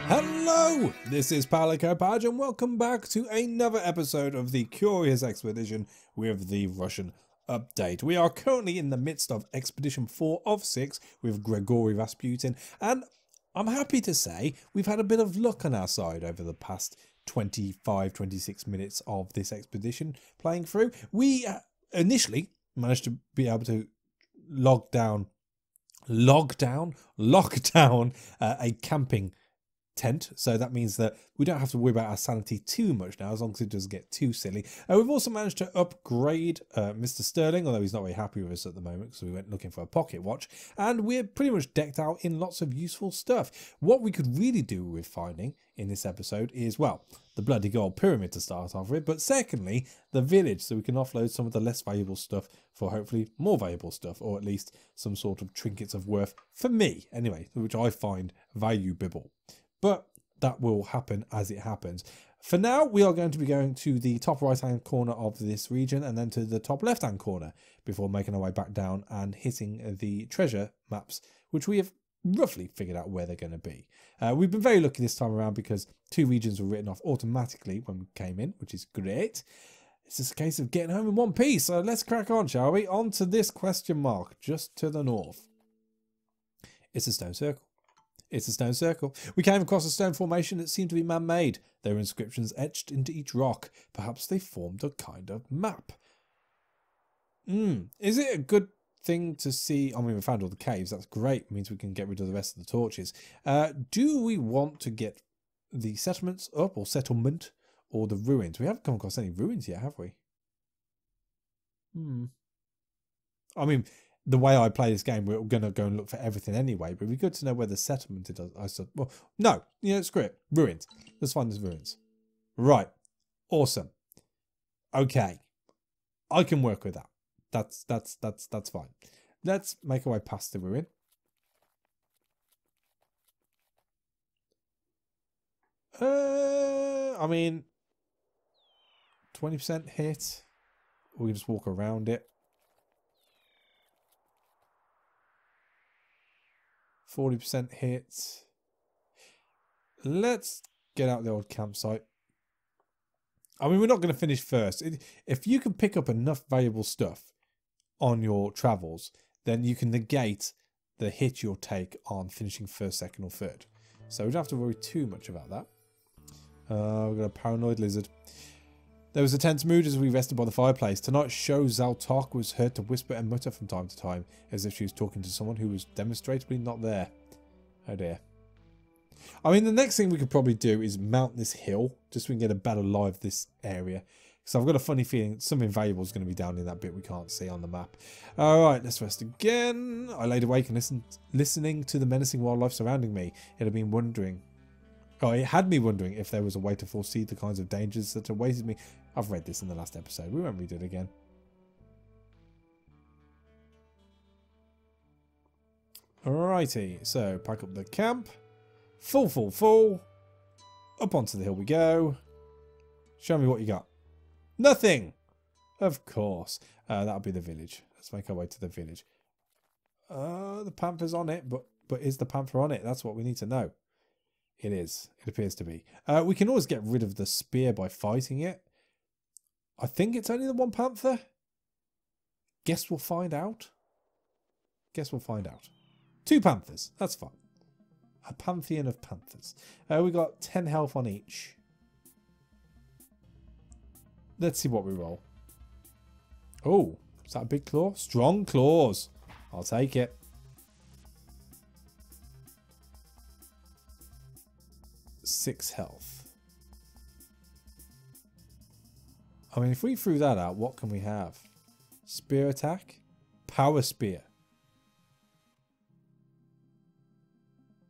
Hello, this is Palico Badge and welcome back to another episode of the Curious Expedition with the Russian update. We are currently in the midst of Expedition 4 of 6 with Grigory Rapsutin, and I'm happy to say we've had a bit of luck on our side over the past 25-26 minutes of this expedition playing through. We initially managed to be able to lock down a camping tent, so that means that we don't have to worry about our sanity too much now, as long as it doesn't get too silly. We've also managed to upgrade Mr. Sterling, although he's not very happy with us at the moment because we went looking for a pocket watch, and we're pretty much decked out in lots of useful stuff. What we could really do with finding in this episode is, well, the bloody gold pyramid to start off with, but secondly the village, so we can offload some of the less valuable stuff for hopefully more valuable stuff, or at least some sort of trinkets of worth for me anyway, which I find valuable. But that will happen as it happens. For now, we are going to be going to the top right-hand corner of this region and then to the top left-hand corner before making our way back down and hitting the treasure maps, which we have roughly figured out where they're going to be. We've been very lucky this time around because 2 regions were written off automatically when we came in, which is great. It's just a case of getting home in one piece. So let's crack on, shall we? On to this question mark just to the north. It's a stone circle. It's a stone circle. We came across a stone formation that seemed to be man-made. There were inscriptions etched into each rock. Perhaps they formed a kind of map. Is it a good thing to see? I mean, we found all the caves. That's great. It means we can get rid of the rest of the torches. Do we want to get the settlements up, or settlement, or the ruins? We haven't come across any ruins yet, have we? I mean, the way I play this game, we're going to go and look for everything anyway, but it'd be good to know where the settlement is. I said, well, no, screw it. Ruins. Let's find these ruins. Right. Awesome. Okay. I can work with that. That's fine. Let's make our way past the ruin. I mean, 20% hit. We can just walk around it. 40% hit. Let's get out the old campsite. I mean, we're not going to finish first. If you can pick up enough valuable stuff on your travels, then you can negate the hit you'll take on finishing first, second, or third. So we don't have to worry too much about that. We've got a paranoid lizard. There was a tense mood as we rested by the fireplace. Tonight's show, Zaltok was heard to whisper and mutter from time to time, as if she was talking to someone who was demonstrably not there. Oh dear. I mean, the next thing we could probably do is mount this hill, just so we can get a better lie of this area. So I've got a funny feeling something valuable is going to be down in that bit we can't see on the map. Alright, let's rest again. I laid awake and listening to the menacing wildlife surrounding me. It had me wondering if there was a way to foresee the kinds of dangers that awaited me. I've read this in the last episode. We won't read it again. Alrighty, so pack up the camp. Full. Up onto the hill we go. Show me what you got. Nothing! Of course. That'll be the village. Let's make our way to the village. The panther's on it, but is the panther on it? That's what we need to know. It is. It appears to be. We can always get rid of the spear by fighting it. I think it's only the one panther. Guess we'll find out. 2 panthers. That's fine. A pantheon of panthers. We got 10 health on each. Let's see what we roll. Oh, is that a big claw? Strong claws. I'll take it. 6 health. I mean, if we threw that out, what can we have? Spear attack? Power spear.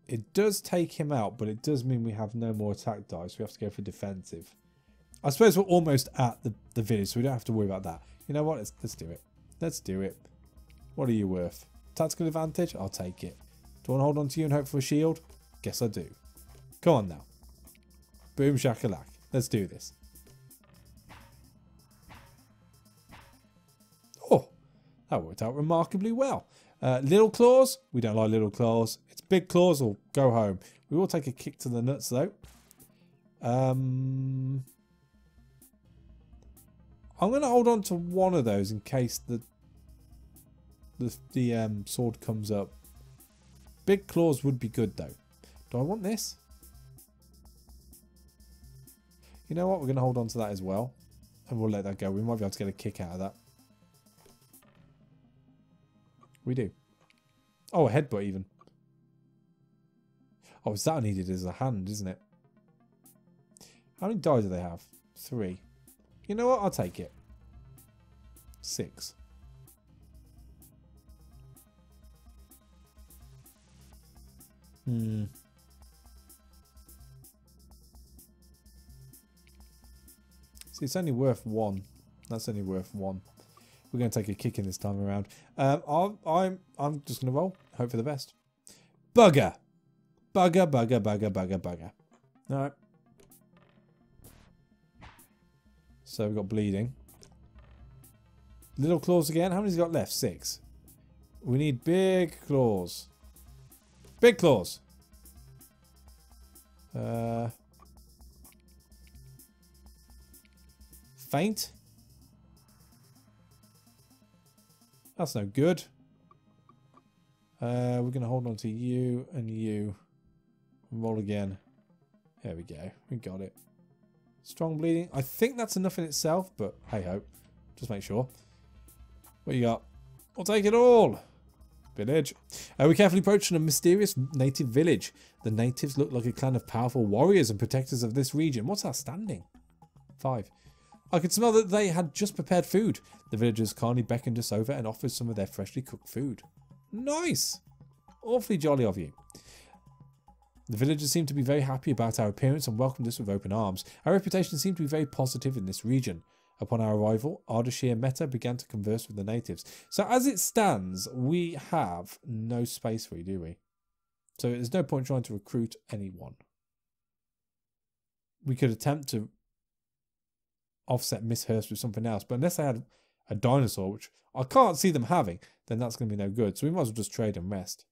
It does take him out, but it does mean we have no more attack dice. We have to go for defensive. I suppose we're almost at the village, so we don't have to worry about that. You know what? Let's do it. Let's do it. What are you worth? Tactical advantage? I'll take it. Do I want to hold on to you and hope for a shield? Guess I do. Come on now. Boom shakalak. Let's do this. Oh, that worked out remarkably well. Little claws. We don't like little claws. It's big claws or go home. We will take a kick to the nuts though. I'm going to hold on to one of those in case the sword comes up. Big claws would be good though. Do I want this? You know what? We're going to hold on to that as well. And we'll let that go. We might be able to get a kick out of that. We do. Oh, a headbutt even. Oh, it's that I needed as a hand, isn't it? How many die do they have? 3. You know what? I'll take it. 6. See, it's only worth 1. That's only worth 1. We're going to take a kick in this time around. I'm just going to roll. Hope for the best. Bugger. Bugger, bugger, bugger, bugger, bugger. Alright. So we've got bleeding. Little claws again. How many's got left? 6. We need big claws. Big claws. Faint. That's no good. We're going to hold on to you and you. Roll again. There we go. We got it. Strong bleeding. I think that's enough in itself, but hey ho. Just make sure. What you got? I'll take it all. Village. We carefully approached a mysterious native village. The natives looked like a clan of powerful warriors and protectors of this region. What's our standing? 5. I could smell that they had just prepared food. The villagers kindly beckoned us over and offered some of their freshly cooked food. Nice! Awfully jolly of you. The villagers seemed to be very happy about our appearance and welcomed us with open arms. Our reputation seemed to be very positive in this region. Upon our arrival, Ardashir and Meta began to converse with the natives. So as it stands, we have no space for you, do we? So there's no point trying to recruit anyone. We could attempt to offset Miss Hurst with something else, but unless they had a dinosaur, which I can't see them having, then that's going to be no good. So we might as well just trade and rest.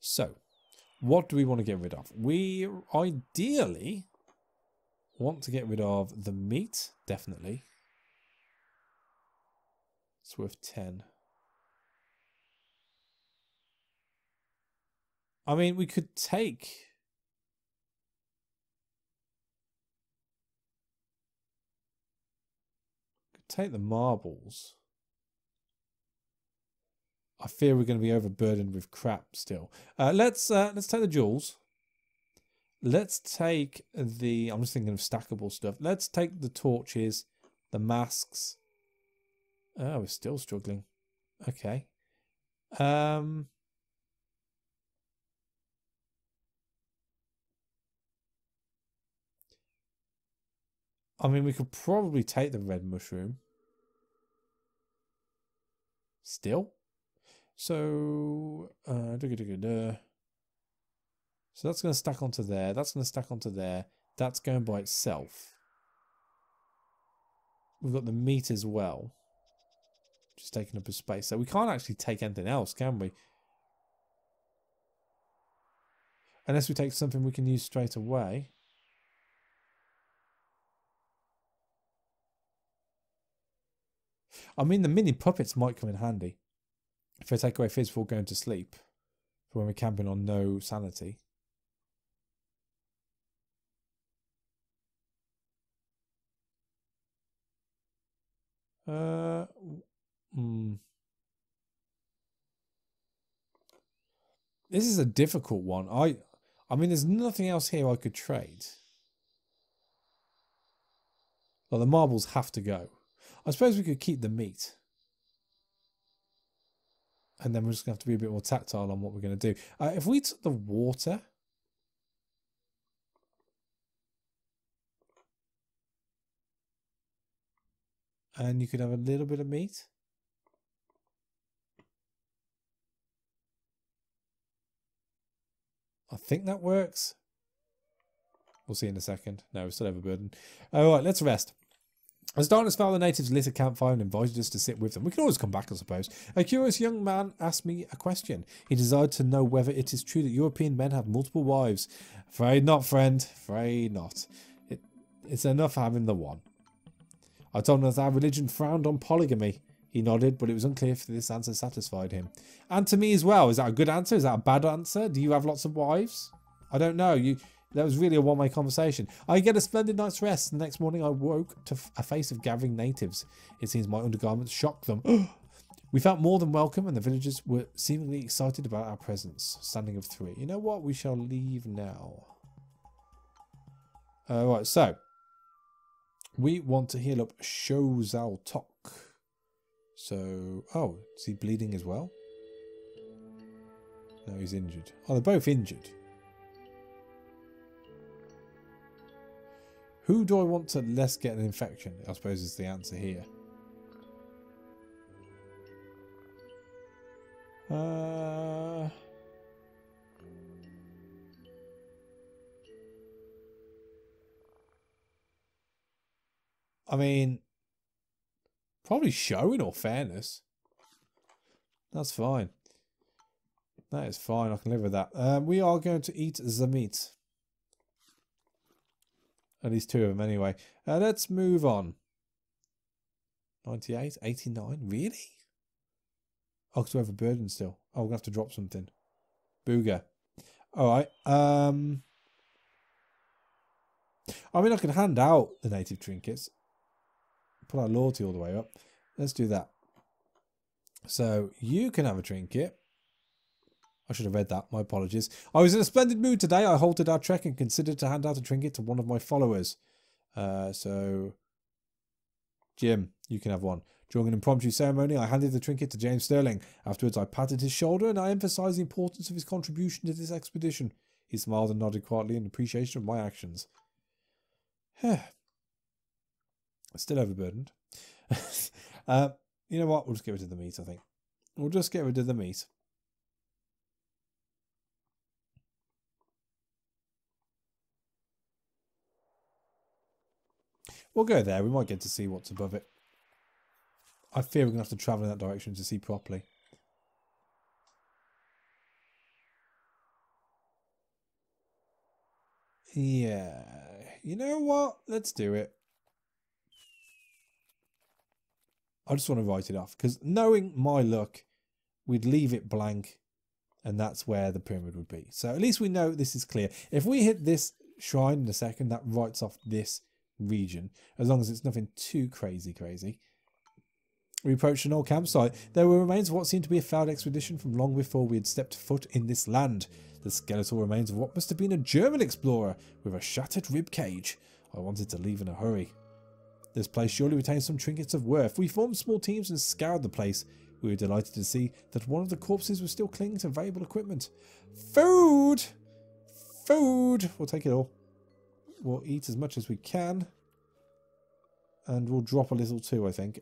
So, what do we want to get rid of? We ideally want to get rid of the meat, definitely. It's worth 10. I mean, we could take... Take the marbles. I fear we're going to be overburdened with crap still. Let's take the jewels. Let's take the... I'm just thinking of stackable stuff. Let's take the torches, the masks. Oh, we're still struggling. Okay. I mean, we could probably take the red mushroom. Still. So, so that's going to stack onto there. That's going to stack onto there. That's going by itself. We've got the meat as well. Just taking up a space. So we can't actually take anything else, can we? Unless we take something we can use straight away. I mean, the mini puppets might come in handy. If I take away Fizz before going to sleep. For when we're camping on no sanity. This is a difficult one. I mean, there's nothing else here I could trade. Well, the marbles have to go. I suppose we could keep the meat. And then we're just going to have to be a bit more tactile on what we're going to do. If we took the water... And you could have a little bit of meat. I think that works. We'll see in a second. No, we're still overburdened. All right, let's rest. As darkness fell, the natives lit a campfire and invited us to sit with them. We can always come back, I suppose. A curious young man asked me a question. He desired to know whether it is true that European men have multiple wives. Afraid not, friend. Afraid not. It's enough having the one. I told him that our religion frowned on polygamy. He nodded, but it was unclear if this answer satisfied him. And to me as well. Is that a good answer? Is that a bad answer? Do you have lots of wives? I don't know. That was really a one-way conversation. I get a splendid night's rest. The next morning I woke to a face of gathering natives. It seems my undergarments shocked them. We felt more than welcome, and the villagers were seemingly excited about our presence. Standing of 3. You know what? We shall leave now. Right, so we want to heal up Shozal Tok. So, oh, is he bleeding as well? No, he's injured. Oh, they're both injured. Who do I want to less get an infection? I suppose is the answer here. I mean, probably show in all fairness. That's fine. That is fine. I can live with that. We are going to eat the meat. At least 2 of them anyway. Let's move on. 98, 89. Really? Oh, because we're overburdened still. Oh, we're going to have to drop something. Booger. Alright. I mean, I can hand out the native trinkets. Put our loyalty all the way up. Let's do that. So, you can have a trinket. I should have read that. My apologies. I was in a splendid mood today. I halted our trek and considered to hand out a trinket to one of my followers. So, Jim, you can have one. During an impromptu ceremony, I handed the trinket to James Sterling. Afterwards, I patted his shoulder and I emphasised the importance of his contribution to this expedition. He smiled and nodded quietly in appreciation of my actions. Still overburdened. You know what? We'll just get rid of the meat, I think. We'll just get rid of the meat. We'll go there. We might get to see what's above it. I fear we're going to have to travel in that direction to see properly. Yeah. You know what? Let's do it. I just want to write it off. Because knowing my luck, we'd leave it blank. And that's where the pyramid would be. So at least we know this is clear. If we hit this shrine in a second, that writes off this region. As long as it's nothing too crazy. We approached an old campsite. There were remains of what seemed to be a failed expedition from long before we had stepped foot in this land. The skeletal remains of what must have been a German explorer with a shattered rib cage. I wanted to leave in a hurry. This place surely retains some trinkets of worth. We formed small teams and scoured the place. We were delighted to see that one of the corpses was still clinging to valuable equipment. Food! Food! We'll take it all. We'll eat as much as we can. And we'll drop a little too, I think.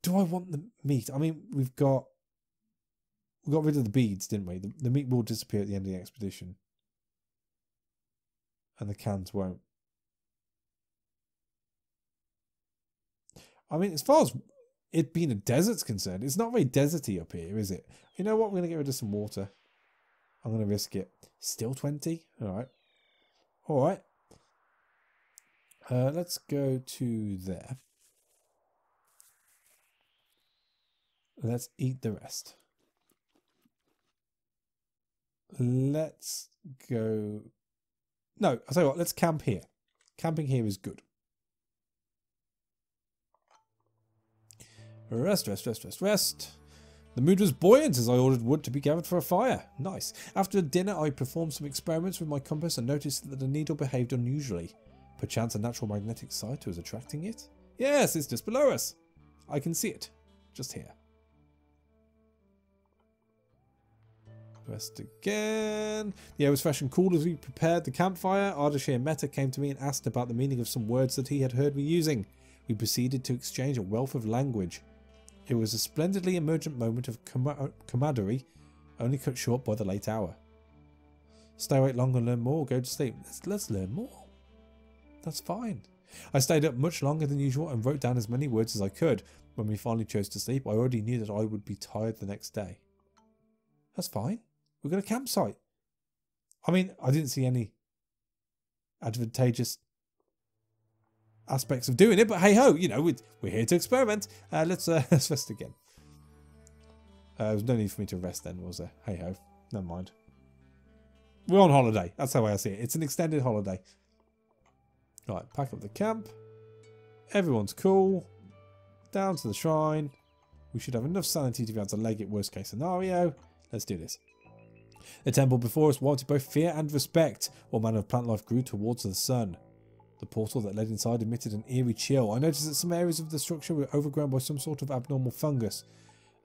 Do I want the meat? I mean, we got rid of the beads, didn't we? The meat will disappear at the end of the expedition. And the cans won't. I mean, as far as it being a desert's concerned, it's not very deserty up here, is it? You know what? We're going to get rid of some water. I'm going to risk it. Still 20? Alright. Alright. Let's go to there. Let's eat the rest. Let's go... No, I'll tell you what, let's camp here. Camping here is good. Rest. The mood was buoyant as I ordered wood to be gathered for a fire. Nice. After dinner, I performed some experiments with my compass and noticed that the needle behaved unusually. Perchance a natural magnetic site was attracting it? Yes, it's just below us. I can see it. Just here. Rest again. The air was fresh and cool as we prepared the campfire. Ardashir Mehta came to me and asked about the meaning of some words that he had heard me using. We proceeded to exchange a wealth of language. It was a splendidly emergent moment of camaraderie, only cut short by the late hour. Stay awake long and learn more, or go to sleep. Let's learn more. That's fine. I stayed up much longer than usual and wrote down as many words as I could. When we finally chose to sleep, I already knew that I would be tired the next day. That's fine. We've got a campsite. I mean, I didn't see any advantageous aspects of doing it, but hey ho, you know, we're here to experiment. Let's rest again. There was no need for me to rest then, was there? Hey ho, never mind. We're on holiday. That's the way I see it. It's an extended holiday. Right, pack up the camp. Everyone's cool. Down to the shrine. We should have enough sanity to be able to leg it worst case scenario. Let's do this. The temple before us wanted both fear and respect. All manner of plant life grew towards the sun. The portal that led inside emitted an eerie chill. I noticed that some areas of the structure were overgrown by some sort of abnormal fungus.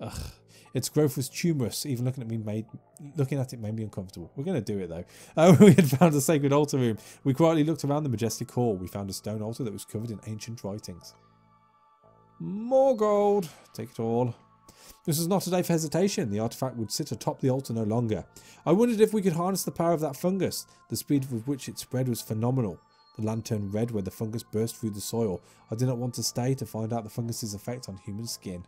Ugh. Its growth was tumorous. Even looking at it made me uncomfortable. We're going to do it though. We had found a sacred altar room. We quietly looked around the majestic hall. We found a stone altar that was covered in ancient writings. More gold. Take it all. This was not a day for hesitation. The artifact would sit atop the altar no longer. I wondered if we could harness the power of that fungus. The speed with which it spread was phenomenal. The land turned red where the fungus burst through the soil. I did not want to stay to find out the fungus's effect on human skin.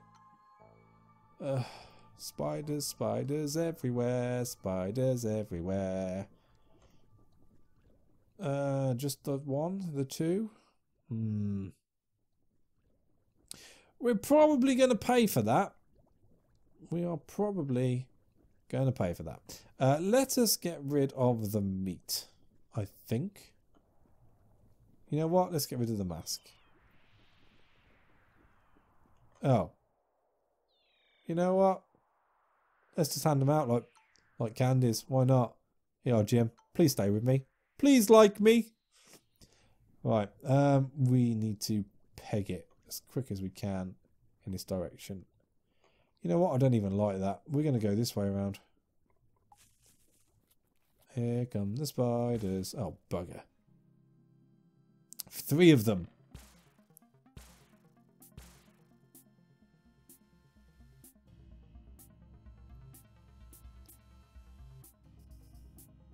Spiders, spiders everywhere, spiders everywhere. Just the one, the two? We're probably going to pay for that. We are probably going to pay for that. Let us get rid of the meat, I think. You know what? Let's get rid of the mask. Oh. You know what? Let's just hand them out like candies. Why not? Here, Jim. Please stay with me. Please like me. Right. We need to peg it as quick as we can in this direction. You know what? I don't even like that. We're going to go this way around. Here come the spiders. Oh, bugger. 3 of them.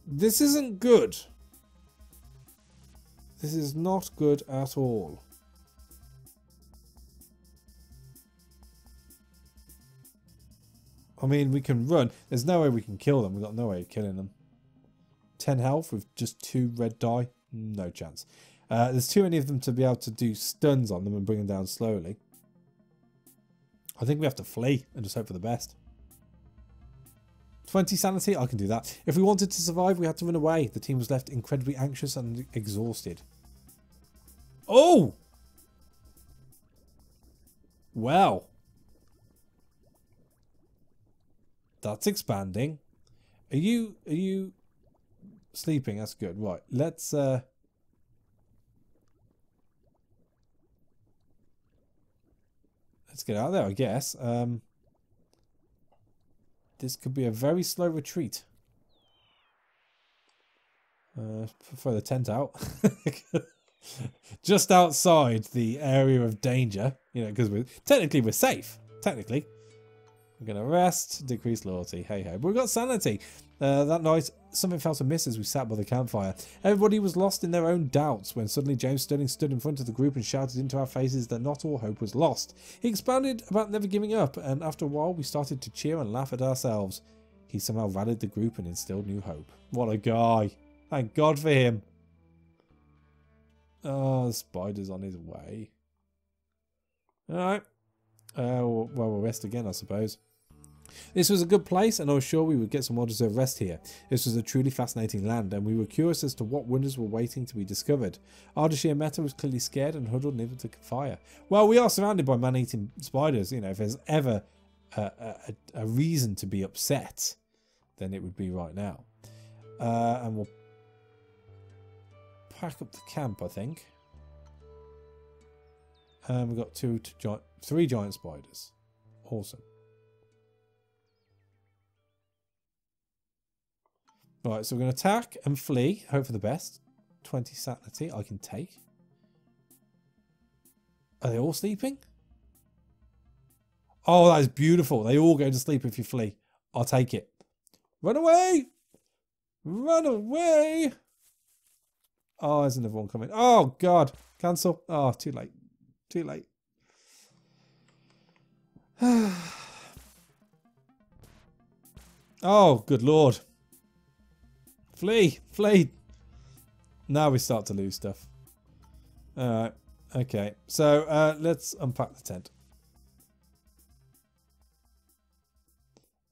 This isn't good. This is not good at all. I mean, we can run. There's no way we can kill them. We've got no way of killing them. 10 health with just 2 red die. No chance. There's too many of them to be able to do stuns on them and bring them down slowly. I think we have to flee and just hope for the best. 20 sanity, I can do that. If we wanted to survive, we had to run away. The team was left incredibly anxious and exhausted. Oh! Well. That's expanding. Are you sleeping? That's good. Right, let's get out of there, I guess. This could be a very slow retreat. Throw the tent out. Just outside the area of danger. You know, because we're safe. Technically. We're going to rest, decrease loyalty. Hey ho. But we've got sanity. That night, something felt amiss as we sat by the campfire. Everybody was lost in their own doubts when suddenly James Sterling stood in front of the group and shouted into our faces that not all hope was lost. He expounded about never giving up, and after a while we started to cheer and laugh at ourselves. He somehow rallied the group and instilled new hope. What a guy. Thank God for him. Oh, the spider's on his way. Alright. Well, we'll rest again, I suppose. This was a good place, and I was sure we would get some well-deserved rest here. This was a truly fascinating land, and we were curious as to what wonders were waiting to be discovered. Ardashir Meta was clearly scared and huddled near the fire. Well, we are surrounded by man-eating spiders. You know, if there's ever a reason to be upset, then it would be right now. And we'll pack up the camp, I think. And we've got 3 giant spiders. Awesome. Right, so we're going to attack and flee. Hope for the best. 20 sanity I can take. Are they all sleeping? Oh, that is beautiful. They all go to sleep if you flee. I'll take it. Run away! Run away! Oh, there's another one coming. Oh, God. Cancel. Oh, too late. Too late. Oh, good lord. Flee. Flee. Now we start to lose stuff. Alright. Okay. So let's unpack the tent.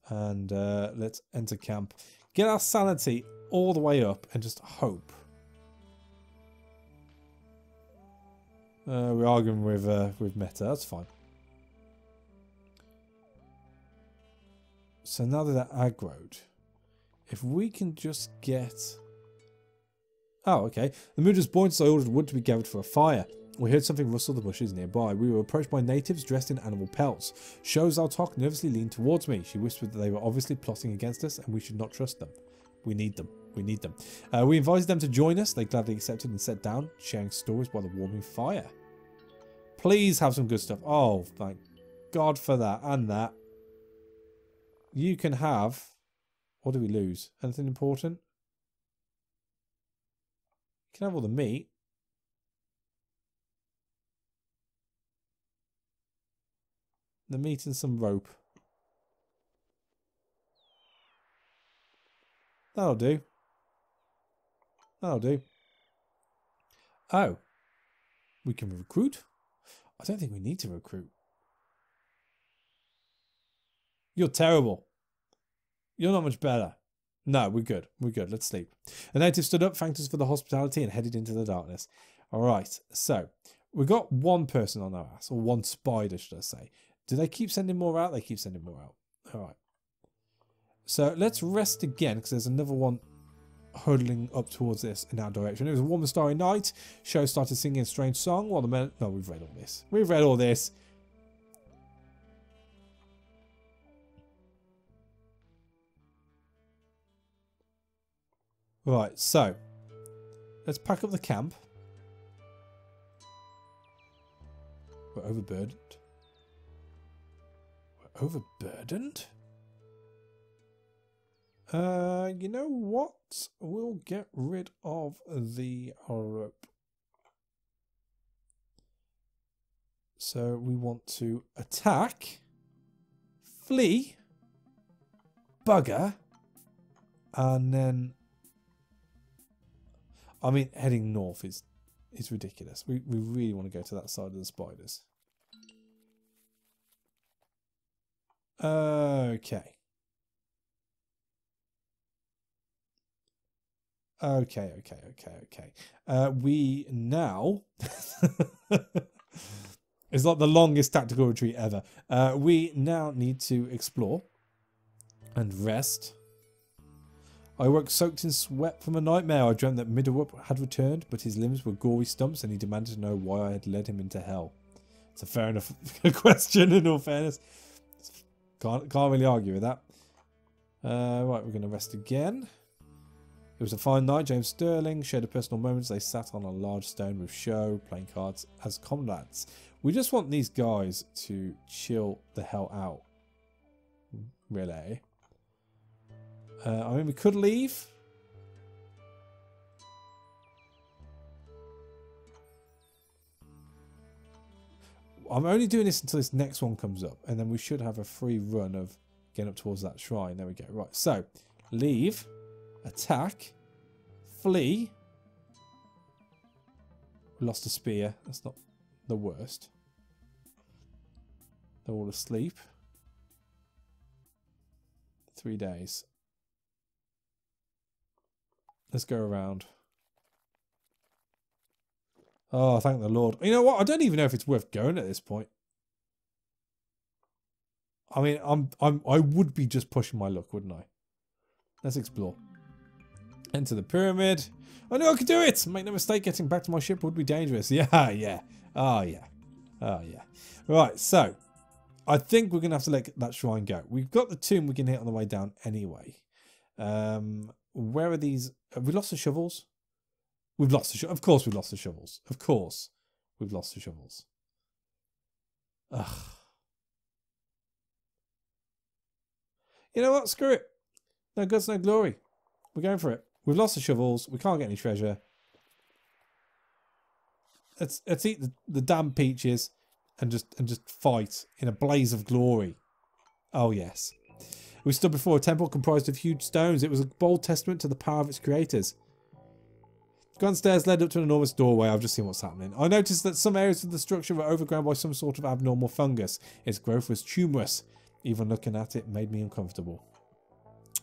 And let's enter camp. Get our sanity all the way up and just hope. We're arguing with Meta. That's fine. So now that they're aggroed, if we can just get... Oh, okay. The mood was buoyant, so I ordered wood to be gathered for a fire. We heard something rustle the bushes nearby. We were approached by natives dressed in animal pelts. Sho Zaltok nervously leaned towards me. She whispered that they were obviously plotting against us and we should not trust them. We need them. We need them. We invited them to join us. They gladly accepted and sat down, sharing stories by the warming fire. Please have some good stuff. Oh, thank God for that and that. You can have... What do we lose? Anything important? You can have all the meat. The meat and some rope. That'll do. That'll do. Oh. We can recruit? I don't think we need to recruit. You're terrible. You're not much better. No, we're good. We're good. Let's sleep. The native stood up, thanked us for the hospitality, and headed into the darkness. All right. So, we've got one person on our ass, or one spider, should I say. Do they keep sending more out? They keep sending more out. All right. So, let's rest again, because there's another one huddling up towards this in our direction. It was a warm and starry night. Sho started singing a strange song while the men... No, we've read all this. We've read all this. Right, so let's pack up the camp. We're overburdened. We're overburdened? You know what? We'll get rid of the rope. So we want to attack, flee, bugger, and then... I mean, heading north is ridiculous. We really want to go to that side of the spiders. Okay. Okay. We now... It's like the longest tactical retreat ever. We now need to explore and rest. I woke soaked in sweat from a nightmare. I dreamt that Middlewup had returned, but his limbs were gory stumps and he demanded to know why I had led him into hell. It's a fair enough question, in all fairness. Can't really argue with that. Right, we're going to rest again. It was a fine night. James Sterling shared a personal moment as they sat on a large stone with Sho, playing cards as comrades. We just want these guys to chill the hell out. Really? I mean, we could leave. I'm only doing this until this next one comes up. And then we should have a free run of getting up towards that shrine. There we go. Right, so leave, attack, flee. We lost a spear. That's not the worst. They're all asleep. 3 days. Let's go around. Oh, thank the Lord. You know what? I don't even know if it's worth going at this point. I mean, I would be just pushing my luck, wouldn't I? Let's explore. Enter the pyramid. I knew I could do it. Make no mistake, getting back to my ship would be dangerous. Yeah, yeah. Oh, yeah. Oh, yeah. Right, so I think we're going to have to let that shrine go. We've got the tomb we can hit on the way down anyway. Where are these? Have we lost the shovels? We've lost the shovels. Of course we've lost the shovels. Of course we've lost the shovels. Ugh. You know what? Screw it. No guts, no glory. We're going for it. We've lost the shovels. We can't get any treasure. let's eat the damn peaches and just fight in a blaze of glory. Oh yes. We stood before a temple comprised of huge stones. It was a bold testament to the power of its creators. Grand stairs led up to an enormous doorway. I've just seen what's happening. I noticed that some areas of the structure were overgrown by some sort of abnormal fungus. Its growth was tumorous. Even looking at it made me uncomfortable.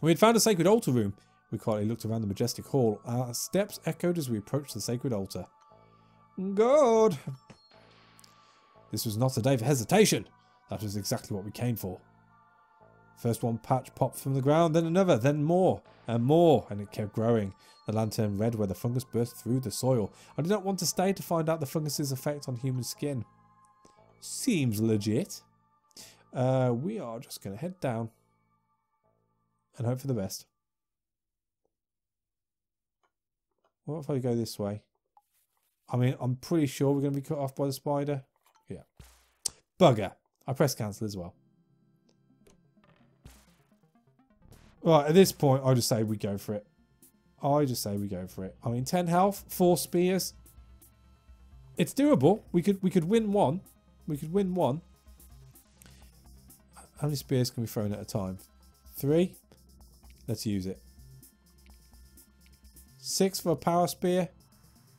We had found a sacred altar room. We quietly looked around the majestic hall. Our steps echoed as we approached the sacred altar. God! This was not a day for hesitation. That was exactly what we came for. First one patch popped from the ground, then another, then more, and it kept growing. The land turned red where the fungus burst through the soil. I did not want to stay to find out the fungus's effect on human skin. Seems legit. We are just going to head down and hope for the best. What if I go this way? I mean, I'm pretty sure we're going to be cut off by the spider. Yeah. Bugger. I pressed cancel as well. Right, at this point, I just say we go for it. I mean, 10 health, 4 spears. It's doable. We could win one. How many spears can we throw in at a time? 3. Let's use it. 6 for a power spear.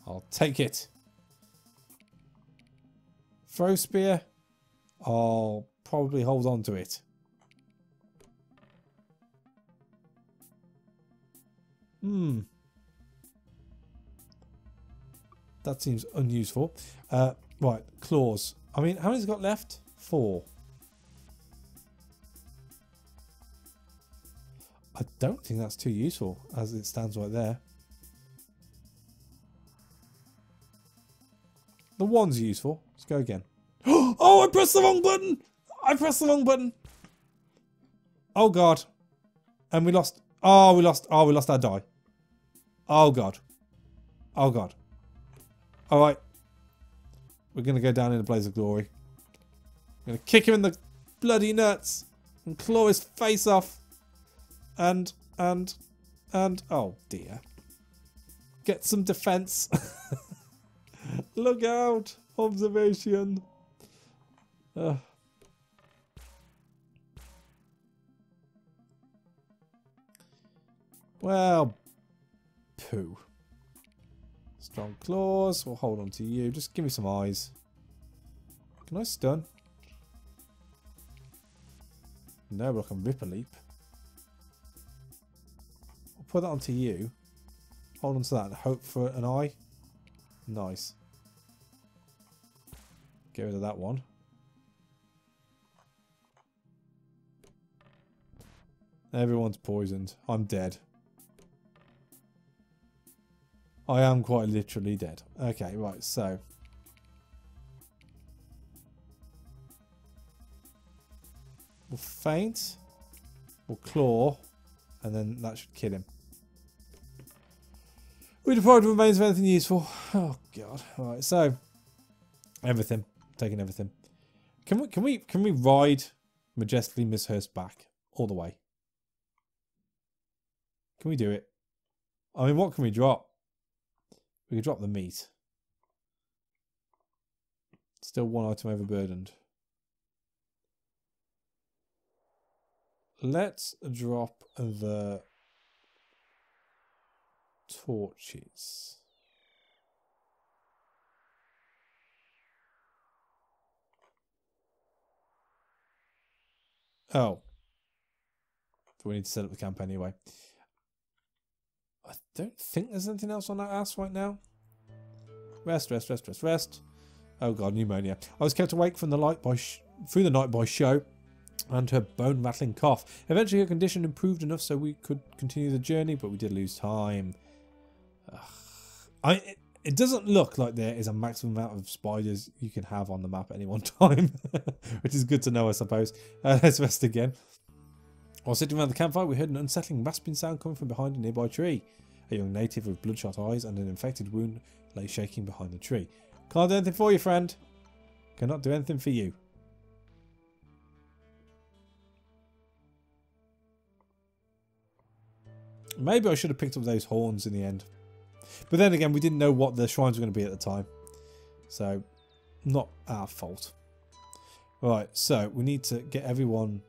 I'll take it. Throw spear. I'll probably hold on to it. That seems unuseful. Right, claws. I mean, how many's got left? 4. I don't think that's too useful as it stands right there. The 1's useful. Let's go again. Oh, I pressed the wrong button! Oh, God. And we lost. Oh, we lost our die. Oh, God. All right. We're going to go down in a blaze of glory. I'm going to kick him in the bloody nuts and claw his face off. And, oh dear. Get some defense. Look out. Observation. Well, poo. Strong claws. We'll hold on to you. Just give me some eyes. Can I stun? No, but I can rip a leap. I'll put that onto you. Hold on to that and hope for an eye. Nice. Get rid of that one. Everyone's poisoned. I'm dead. I am quite literally dead. Okay, right, so. We'll feint. We'll claw. And then that should kill him. We deprived the remains of anything useful. Oh, God. Right, so. Everything. Taking everything. Can we ride majestically Miss Hurst back all the way? Can we do it? I mean, what can we drop? We could drop the meat. Still 1 item overburdened. Let's drop the torches. Oh. We need to set up the camp anyway. I don't think there's anything else on that ass right now. Rest. Oh god, pneumonia. I was kept awake from the light through the night by Sho and her bone-rattling cough. Eventually her condition improved enough so we could continue the journey, but we did lose time. It doesn't look like there is a maximum amount of spiders you can have on the map at any one time, which is good to know, I suppose. Let's rest again. While sitting around the campfire, we heard an unsettling rasping sound coming from behind a nearby tree. A young native with bloodshot eyes and an infected wound lay shaking behind the tree. Can't do anything for you, friend. Cannot do anything for you. Maybe I should have picked up those horns in the end. But then again, we didn't know what the shrines were going to be at the time. So, not our fault. Right, so we need to get everyone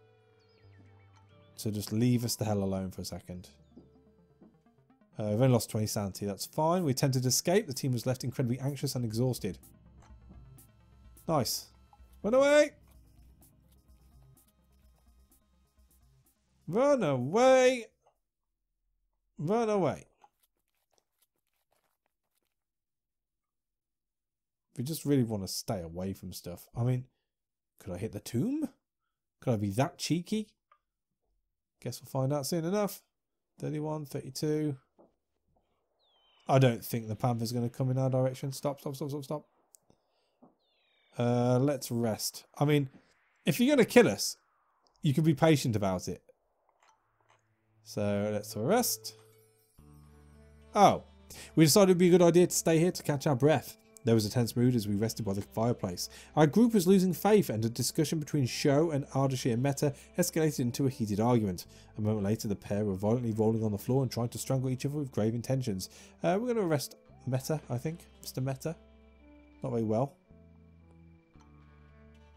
to just leave us the hell alone for a second. We've only lost 20 sanity, that's fine. We attempted to escape. The team was left incredibly anxious and exhausted. Nice. Run away! Run away! Run away. If we just really want to stay away from stuff. I mean, could I hit the tomb? Could I be that cheeky? Guess we'll find out soon enough. 31, 32. I don't think the Panther's going to come in our direction. Stop, stop, stop, stop, stop. Let's rest. I mean, if you're going to kill us, you can be patient about it. So let's rest. Oh, we decided it would be a good idea to stay here to catch our breath. There was a tense mood as we rested by the fireplace. Our group was losing faith, and a discussion between Sho and Ardashir Meta escalated into a heated argument. A moment later, the pair were violently rolling on the floor and trying to strangle each other with grave intentions. We're going to arrest Meta, I think. Mr. Meta. Not very well.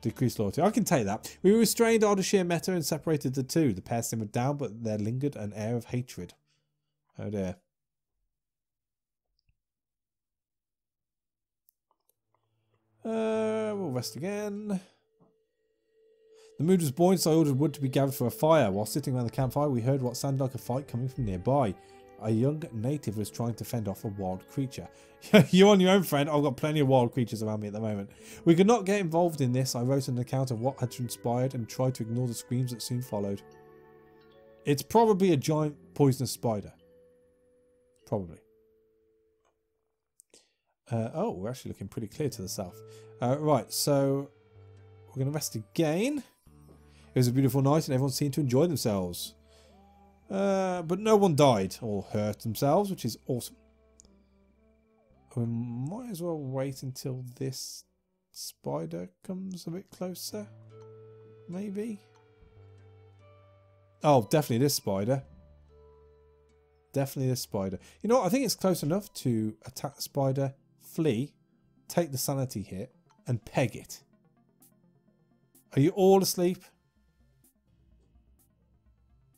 Decreased loyalty. I can take that. We restrained Ardashir Meta and separated the two. The pair simmered down, but there lingered an air of hatred. Oh dear. We'll rest again. The mood was buoyant, so I ordered wood to be gathered for a fire. While sitting around the campfire, we heard what sounded like a fight coming from nearby. A young native was trying to fend off a wild creature. You're on your own, friend. I've got plenty of wild creatures around me at the moment. We could not get involved in this. I wrote an account of what had transpired and tried to ignore the screams that soon followed. It's probably a giant poisonous spider. Probably. Oh, we're actually looking pretty clear to the south. Right, so we're going to rest again. It was a beautiful night and everyone seemed to enjoy themselves. But no one died or hurt themselves, which is awesome. We might as well wait until this spider comes a bit closer. Maybe. Oh, definitely this spider. Definitely this spider. You know what? I think it's close enough to attack the spider, flee, take the sanity hit, and peg it. Are you all asleep?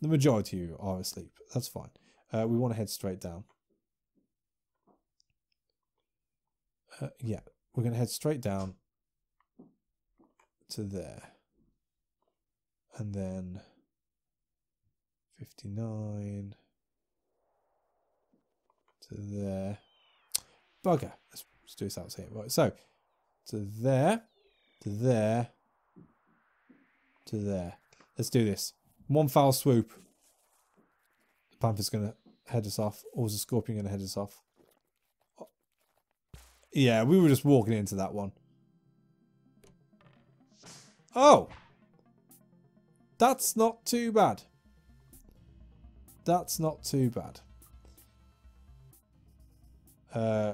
The majority of you are asleep. That's fine. We want to head straight down. Yeah, we're going to head straight down to there. And then 59 to there. Bugger. Let's do this out here. Right, so to there, to there, to there. Let's do this. One foul swoop. The Panther's going to head us off. Or is the Scorpion going to head us off? Yeah, we were just walking into that one. Oh! That's not too bad. That's not too bad.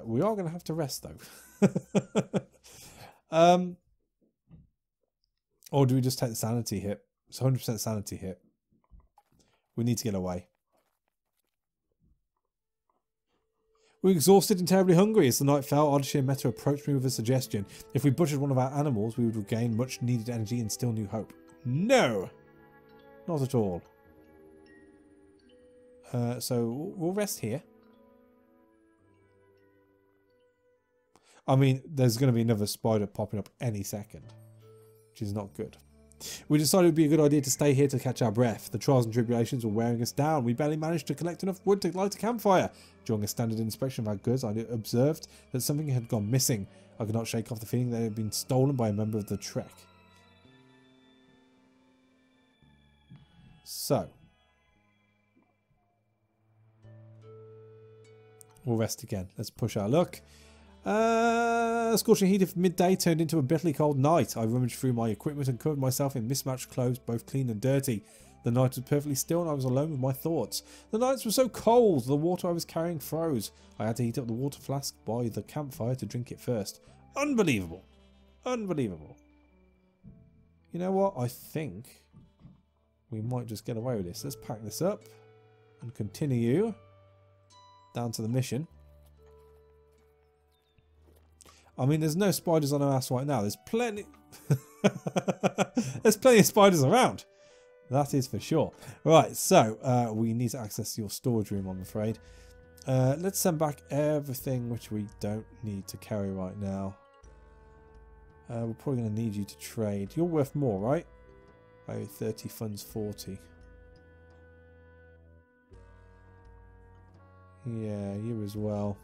We are going to have to rest, though. Or do we just take the sanity hit? It's 100% sanity hit. We need to get away. We were exhausted and terribly hungry. As the night fell, Ardashir Meta approached me with a suggestion. If we butchered one of our animals, we would regain much needed energy and still new hope. No! Not at all. So we'll rest here. I mean, there's going to be another spider popping up any second, which is not good. We decided it would be a good idea to stay here to catch our breath. The trials and tribulations were wearing us down. We barely managed to collect enough wood to light a campfire. During a standard inspection of our goods, I observed that something had gone missing. I could not shake off the feeling that it had been stolen by a member of the Trek. So, we'll rest again. Let's push our luck. Scorching heat of midday turned into a bitterly cold night. I rummaged through my equipment and covered myself in mismatched clothes, both clean and dirty. The night was perfectly still and I was alone with my thoughts. The nights were so cold, the water I was carrying froze. I had to heat up the water flask by the campfire to drink it first. Unbelievable. Unbelievable. You know what? I think we might just get away with this. Let's pack this up and continue down to the mission. I mean, there's no spiders on our ass right now. There's plenty. There's plenty of spiders around. That is for sure. Right, so we need to access your storage room, I'm afraid. Let's send back everything which we don't need to carry right now. We're probably going to need you to trade. You're worth more, right? Value 30, funds 40. Yeah, you as well.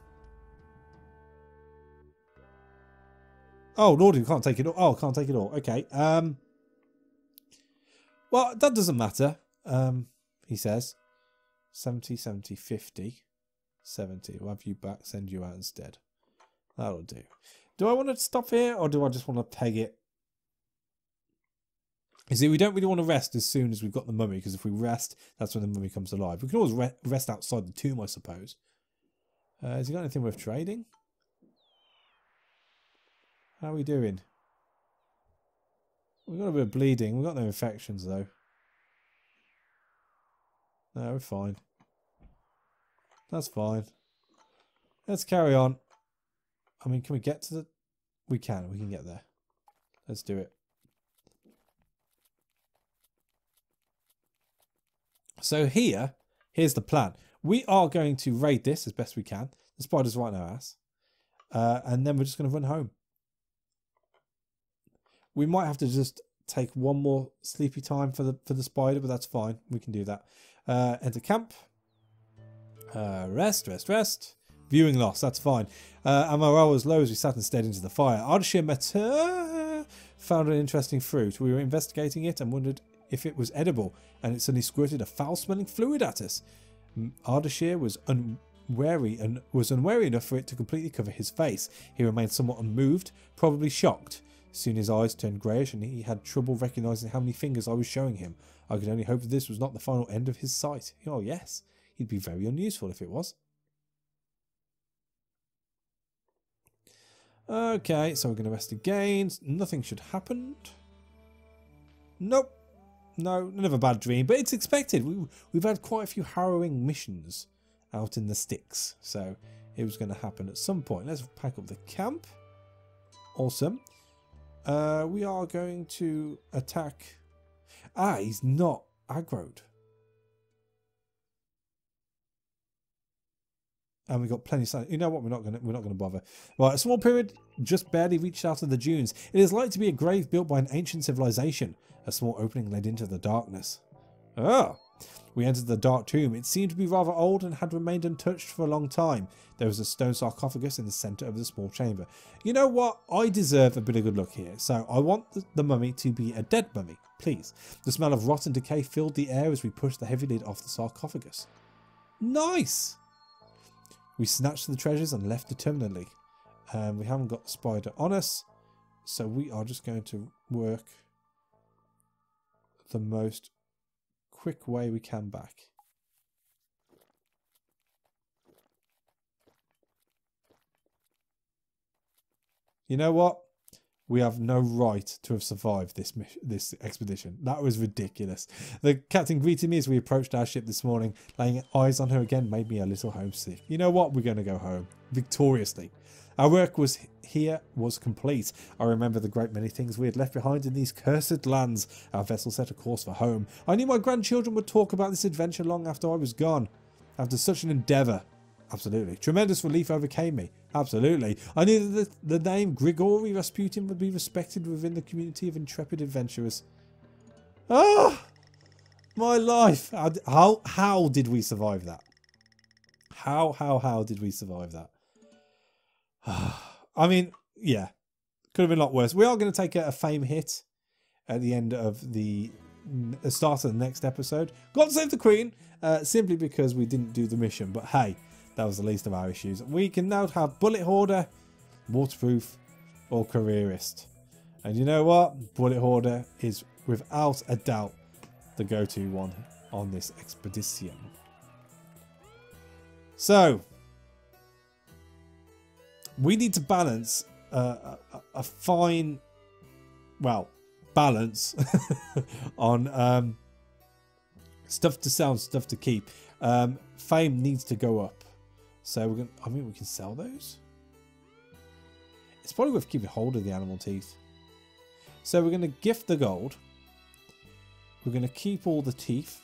Oh, Lordy, can't take it all. Oh, can't take it all. Okay. Well, that doesn't matter. He says 70, 70, 50, 70. We'll have you back, send you out instead. That'll do. Do I want to stop here or do I just want to peg it? You see, we don't really want to rest as soon as we've got the mummy, because if we rest, that's when the mummy comes alive. We can always rest outside the tomb, I suppose. Has he got anything worth trading? How are we doing? We've got a bit of bleeding. We've got no infections, though. No, we're fine. That's fine. Let's carry on. I mean, can we get to the... We can get there. Let's do it. So here's the plan. We are going to raid this as best we can. The spider's right in our ass. And then we're just going to run home. We might have to just take one more sleepy time for the spider, but that's fine. We can do that. Enter camp. Rest. Viewing loss, that's fine. And morale was low as we sat and stared into the fire. Ardashir found an interesting fruit. We were investigating it and wondered if it was edible, and it suddenly squirted a foul-smelling fluid at us. Ardashir was unwary enough for it to completely cover his face. He remained somewhat unmoved, probably shocked. Soon his eyes turned greyish and he had trouble recognising how many fingers I was showing him. I could only hope that this was not the final end of his sight. Oh yes, he'd be very unuseful if it was. Okay, so we're going to rest again. Nothing should happen. Nope. No, none of a bad dream, but it's expected. We've had quite a few harrowing missions out in the sticks, so it was going to happen at some point. Let's pack up the camp. Awesome. We are going to attack. He's not aggroed. And we got plenty of sand. You know what? We're not gonna bother. Right, a small pyramid just barely reached out of the dunes. It is likely to be a grave built by an ancient civilization. A small opening led into the darkness. Oh. We entered the dark tomb. It seemed to be rather old and had remained untouched for a long time. There was a stone sarcophagus in the centre of the small chamber. You know what? I deserve a bit of good luck here. So I want the mummy to be a dead mummy, please. The smell of rot and decay filled the air as we pushed the heavy lid off the sarcophagus. Nice! We snatched the treasures and left determinedly. We haven't got the spider on us, so we are just going to work the most quick way we can back. You know what? We have no right to have survived this expedition. That was ridiculous. The captain greeted me as we approached our ship this morning. Laying eyes on her again made me a little homesick. You know what? We're going to go home victoriously. Our work was complete. I remember the great many things we had left behind in these cursed lands. Our vessel set a course for home. I knew my grandchildren would talk about this adventure long after I was gone. After such an endeavour. Absolutely. Tremendous relief overcame me. Absolutely. I knew that the name Grigory Rapsutin would be respected within the community of intrepid adventurers. Ah! My life! How did we survive that? How did we survive that? I mean, yeah. Could have been a lot worse. We are going to take a fame hit at the end of the start of the next episode. Got to save the Queen, simply because we didn't do the mission. But hey, that was the least of our issues. We can now have Bullet Hoarder, Waterproof, or Careerist. And you know what? Bullet Hoarder is without a doubt the go-to one on this expedition. So, we need to balance a fine, well, balance on stuff to sell and stuff to keep. Fame needs to go up. So we're going. I mean, we can sell those. It's probably worth keeping hold of the animal teeth. So we're going to gift the gold. We're going to keep all the teeth.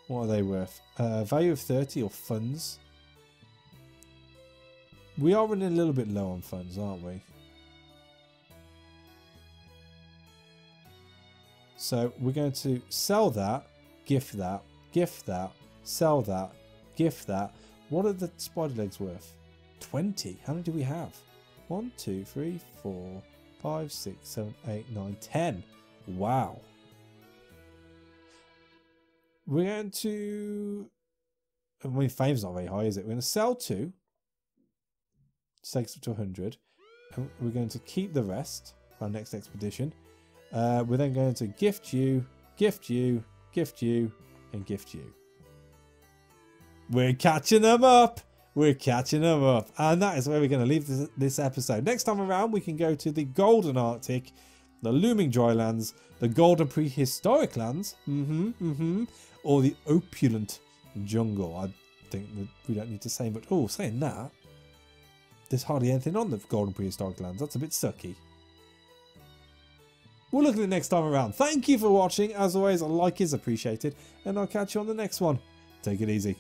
What are they worth? Value of 30 or funds? We are running a little bit low on funds, aren't we? So we're going to sell that, gift that, gift that, sell that, gift that. What are the spider legs worth? 20. How many do we have? 1, 2, 3, 4, 5, 6, 7, 8, 9, 10. Wow. We're going to... I mean, fame's not very high, is it? We're going to sell 2. Takes up to 100. And we're going to keep the rest for our next expedition. We're then going to gift you, gift you, gift you, and gift you. We're catching them up. We're catching them up. And that is where we're going to leave this episode. Next time around, we can go to the Golden Arctic, the Looming Drylands, the Golden Prehistoric Lands, or the Opulent Jungle. I think that we don't need to say much. Oh, saying that, there's hardly anything on the Golden Prehistoric Lands. That's a bit sucky. We'll look at it next time around. Thank you for watching. As always, a like is appreciated. And I'll catch you on the next one. Take it easy.